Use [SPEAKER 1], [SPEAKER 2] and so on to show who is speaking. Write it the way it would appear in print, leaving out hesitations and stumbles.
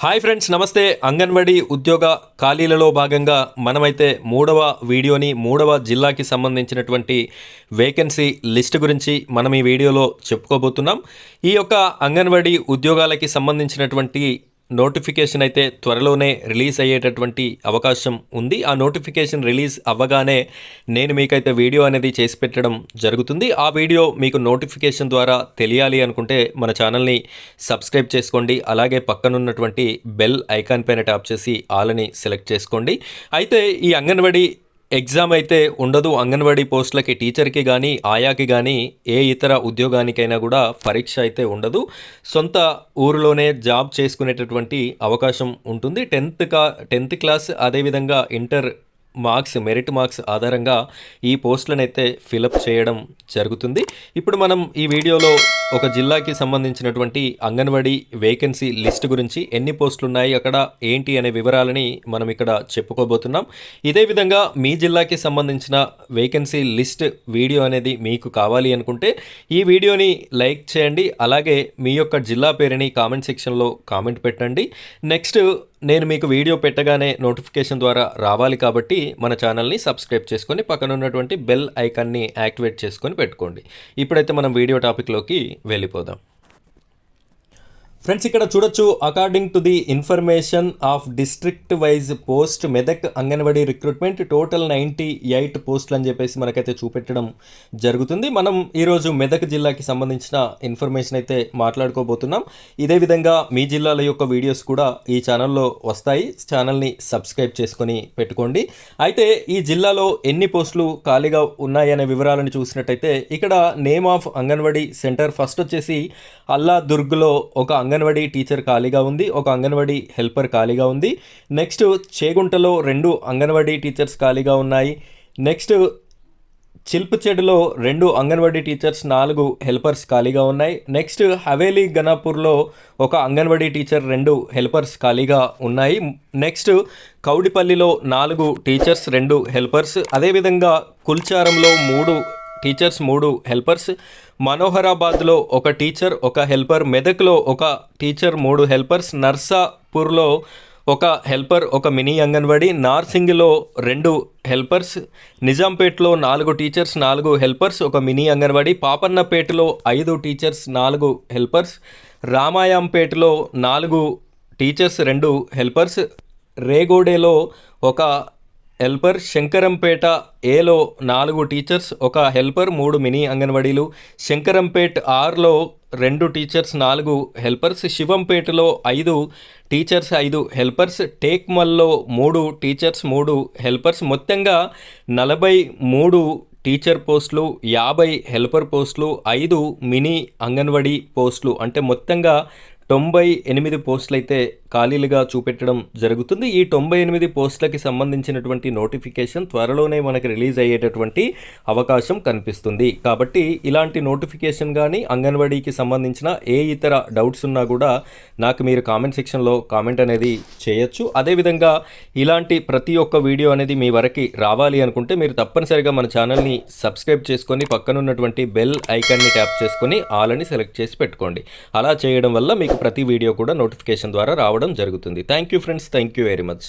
[SPEAKER 1] Hi friends, నమస్తే. అంగన్వాడీ ఉద్యోగ ఖాళీలలో భాగంగా మనమైతే మూడవ జిల్లాకి సంబంధించినటువంటి వేకెన్సీ లిస్ట్ గురించి మనం ఈ వీడియోలో చెప్పుకోబోతున్నాం. ఈ యొక్క అంగన్వాడీ ఉద్యోగాలకి సంబంధించినటువంటి నోటిఫికేషన్ అయితే త్వరలోనే రిలీజ్ అయ్యేటటువంటి అవకాశం ఉంది. ఆ నోటిఫికేషన్ రిలీజ్ అవ్వగానే నేను మీకైతే వీడియో అనేది చేసి పెట్టడం జరుగుతుంది. ఆ వీడియో మీకు నోటిఫికేషన్ ద్వారా తెలియాలి అనుకుంటే మన ఛానల్ని సబ్స్క్రైబ్ చేసుకోండి. అలాగే పక్కనున్నటువంటి బెల్ ఐకాన్ పైన ట్యాప్ చేసి ఆల్ అని సెలెక్ట్ చేసుకోండి. అయితే ఈ అంగన్వాడీ ఎగ్జామ్ అయితే ఉండదు. అంగన్వాడీ పోస్టులకి టీచర్కి కానీ ఆయాకి కానీ ఏ ఇతర ఉద్యోగానికైనా కూడా పరీక్ష అయితే ఉండదు. సొంత ఊరిలోనే జాబ్ చేసుకునేటటువంటి అవకాశం ఉంటుంది. 10th క్లాస్ అదేవిధంగా ఇంటర్ మార్క్స్, మెరిట్ మార్క్స్ ఆధారంగా ఈ పోస్టులను అయితే ఫిలప్ చేయడం జరుగుతుంది. ఇప్పుడు మనం ఈ వీడియోలో ఒక జిల్లాకి సంబంధించినటువంటి అంగన్వాడీ వేకెన్సీ లిస్ట్ గురించి, ఎన్ని పోస్టులు ఉన్నాయి, అక్కడ ఏంటి అనే వివరాలని మనం ఇక్కడ చెప్పుకోబోతున్నాం. ఇదే విధంగా మీ జిల్లాకి సంబంధించిన వేకెన్సీ లిస్ట్ వీడియో అనేది మీకు కావాలి అనుకుంటే ఈ వీడియోని లైక్ చేయండి. అలాగే మీ యొక్క జిల్లా పేరుని కామెంట్ సెక్షన్లో కామెంట్ పెట్టండి. నెక్స్ట్ నేను మీకు వీడియో పెట్టగానే నోటిఫికేషన్ ద్వారా రావాలి కాబట్టి మన ఛానల్ని సబ్స్క్రైబ్ చేసుకొని పక్కన ఉన్నటువంటి బెల్ ఐకాన్ని యాక్టివేట్ చేసుకొని పెట్టుకోండి. ఇప్పుడైతే మనం వీడియో టాపిక్లోకి వెళ్ళిపోదాం. ఫ్రెండ్స్, ఇక్కడ చూడొచ్చు, according to the information of district wise post Medak anganwadi recruitment total 98 పోస్టులు అని చెప్పేసి మనకైతే చూపెట్టడం జరుగుతుంది. మనం ఈరోజు మెదక్ జిల్లాకి సంబంధించిన ఇన్ఫర్మేషన్ అయితే మాట్లాడుకోబోతున్నాం. ఇదే విధంగా మీ జిల్లాల యొక్క వీడియోస్ కూడా ఈ ఛానల్లో వస్తాయి. ఛానల్ని సబ్స్క్రైబ్ చేసుకొని పెట్టుకోండి. అయితే ఈ జిల్లాలో ఎన్ని పోస్టులు ఖాళీగా ఉన్నాయనే వివరాలను చూసినట్టయితే ఇక్కడ name of anganwadi centre first వచ్చేసి అల్లాదుర్గ్లో ఒక అంగన్వాడీ టీచర్ ఖాళీగా ఉంది, ఒక అంగన్వాడీ హెల్పర్ ఖాళీగా ఉంది. నెక్స్ట్ చేగుంటలో 2 అంగన్వాడీ టీచర్స్ ఖాళీగా ఉన్నాయి. నెక్స్ట్ చిల్పచెడులో 2 అంగన్వాడీ టీచర్స్, 4 హెల్పర్స్ ఖాళీగా ఉన్నాయి. నెక్స్ట్ హవేలీ గనాపూర్లో ఒక అంగన్వాడీ టీచర్, 2 హెల్పర్స్ ఖాళీగా ఉన్నాయి. నెక్స్ట్ కౌడిపల్లిలో 4 టీచర్స్, 2 హెల్పర్స్. అదేవిధంగా కుల్చారంలో 3 టీచర్స్, 3 హెల్పర్స్. మనోహరాబాద్లో ఒక టీచర్, ఒక హెల్పర్. మెదక్లో ఒక టీచర్, 3 హెల్పర్స్. నర్సాపూర్లో ఒక హెల్పర్, ఒక మినీ అంగన్వాడీ. నార్సింగ్లో 2 హెల్పర్స్. నిజాంపేట్లో 4 టీచర్స్, 4 హెల్పర్స్, ఒక మినీ అంగన్వాడీ. పాపన్నపేటలో 5 టీచర్స్, 4 హెల్పర్స్. రామాయంపేటలో 4 టీచర్స్, 2 హెల్పర్స్. రేగోడేలో ఒక హెల్పర్. శంకరంపేట ఏలో 4 టీచర్స్, ఒక హెల్పర్, 3 మినీ అంగన్వాడీలు. శంకరంపేట ఆర్లో 2 టీచర్స్, 4 హెల్పర్స్. శివంపేటలో 5 టీచర్స్, 5 హెల్పర్స్. టేక్మల్లో 3 టీచర్స్, 3 హెల్పర్స్. మొత్తంగా 43 టీచర్ పోస్టులు, 50 హెల్పర్ పోస్టులు, 5 మినీ అంగన్వాడీ పోస్టులు, అంటే మొత్తంగా 98 పోస్టులు అయితే ఖాళీలుగా చూపెట్టడం జరుగుతుంది. ఈ 98 పోస్టులకి సంబంధించినటువంటి నోటిఫికేషన్ త్వరలోనే మనకి రిలీజ్ అయ్యేటటువంటి అవకాశం కనిపిస్తుంది. కాబట్టి ఇలాంటి నోటిఫికేషన్ కానీ అంగన్వాడీకి సంబంధించిన ఏ ఇతర డౌట్స్ ఉన్నా కూడా నాకు మీరు కామెంట్ సెక్షన్లో కామెంట్ అనేది చేయొచ్చు. అదేవిధంగా ఇలాంటి ప్రతి ఒక్క వీడియో అనేది మీ వరకు రావాలి అనుకుంటే మీరు తప్పనిసరిగా మన ఛానల్ని సబ్స్క్రైబ్ చేసుకొని పక్కనున్నటువంటి బెల్ ఐకాన్ని ట్యాప్ చేసుకొని ఆల్ అని సెలెక్ట్ చేసి పెట్టుకోండి. అలా చేయడం వల్ల మీకు ప్రతి వీడియో కూడా నోటిఫికేషన్ ద్వారా రావడం జరుగుతుంది. Thank you friends, thank you very much.